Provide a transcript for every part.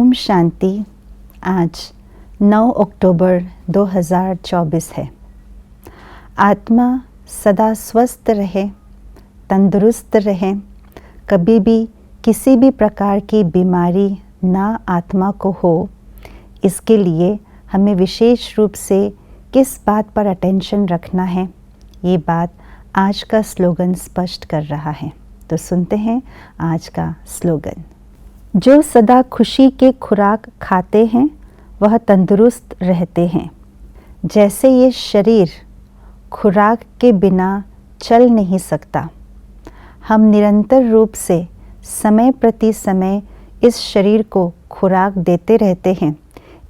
ओम शांति। आज 9 अक्टूबर 2024 है। आत्मा सदा स्वस्थ रहे, तंदुरुस्त रहे, कभी भी किसी भी प्रकार की बीमारी ना आत्मा को हो, इसके लिए हमें विशेष रूप से किस बात पर अटेंशन रखना है, ये बात आज का स्लोगन स्पष्ट कर रहा है। तो सुनते हैं आज का स्लोगन। जो सदा खुशी के खुराक खाते हैं वह तंदुरुस्त रहते हैं। जैसे ये शरीर खुराक के बिना चल नहीं सकता, हम निरंतर रूप से समय प्रति समय इस शरीर को खुराक देते रहते हैं,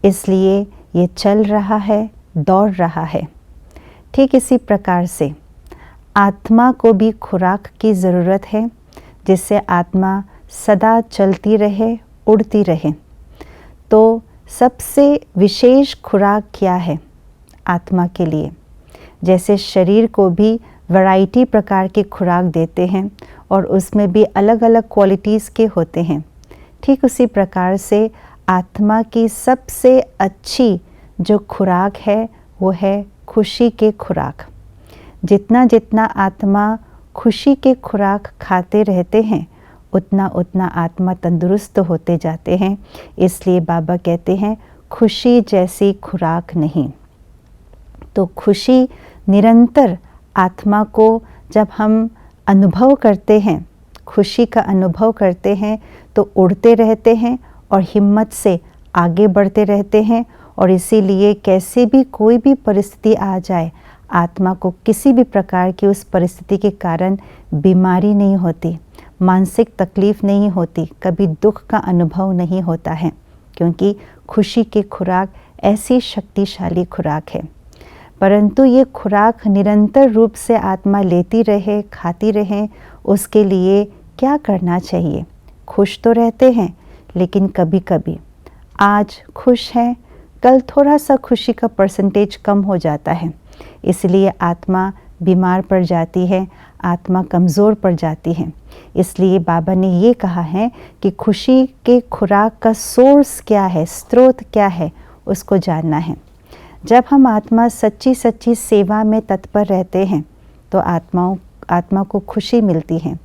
इसलिए ये चल रहा है, दौड़ रहा है। ठीक इसी प्रकार से आत्मा को भी खुराक की ज़रूरत है, जिससे आत्मा सदा चलती रहे, उड़ती रहे। तो सबसे विशेष खुराक क्या है आत्मा के लिए? जैसे शरीर को भी वैरायटी प्रकार की खुराक देते हैं और उसमें भी अलग अलग क्वालिटीज़ के होते हैं, ठीक उसी प्रकार से आत्मा की सबसे अच्छी जो खुराक है वो है खुशी के खुराक। जितना जितना आत्मा खुशी के खुराक खाते रहते हैं, उतना उतना आत्मा तंदुरुस्त होते जाते हैं। इसलिए बाबा कहते हैं खुशी जैसी खुराक नहीं। तो खुशी निरंतर आत्मा को जब हम अनुभव करते हैं, खुशी का अनुभव करते हैं, तो उड़ते रहते हैं और हिम्मत से आगे बढ़ते रहते हैं। और इसीलिए कैसे भी कोई भी परिस्थिति आ जाए, आत्मा को किसी भी प्रकार की उस परिस्थिति के कारण बीमारी नहीं होती, मानसिक तकलीफ़ नहीं होती, कभी दुख का अनुभव नहीं होता है, क्योंकि खुशी की खुराक ऐसी शक्तिशाली खुराक है। परंतु ये खुराक निरंतर रूप से आत्मा लेती रहे, खाती रहे, उसके लिए क्या करना चाहिए? खुश तो रहते हैं, लेकिन कभी कभी आज खुश हैं, कल थोड़ा सा खुशी का परसेंटेज कम हो जाता है, इसलिए आत्मा बीमार पड़ जाती है, आत्मा कमज़ोर पड़ जाती है। इसलिए बाबा ने ये कहा है कि खुशी के खुराक का सोर्स क्या है, स्रोत क्या है, उसको जानना है। जब हम आत्मा सच्ची सच्ची सेवा में तत्पर रहते हैं, तो आत्मा को खुशी मिलती है।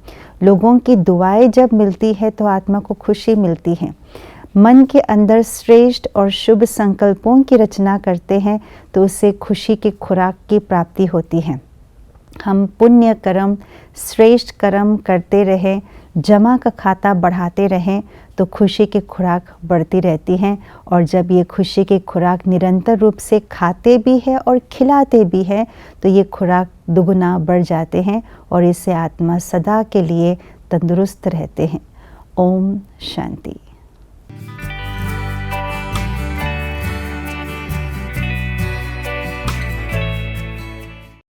लोगों की दुआएं जब मिलती है तो आत्मा को खुशी मिलती है। मन के अंदर श्रेष्ठ और शुभ संकल्पों की रचना करते हैं, तो उससे खुशी की खुराक की प्राप्ति होती है। हम पुण्य कर्म, श्रेष्ठ कर्म करते रहें, जमा का खाता बढ़ाते रहें, तो खुशी की खुराक बढ़ती रहती है। और जब ये खुशी की खुराक निरंतर रूप से खाते भी हैं और खिलाते भी हैं, तो ये खुराक दुगुना बढ़ जाते हैं और इससे आत्मा सदा के लिए तंदुरुस्त रहते हैं। ओम शांति।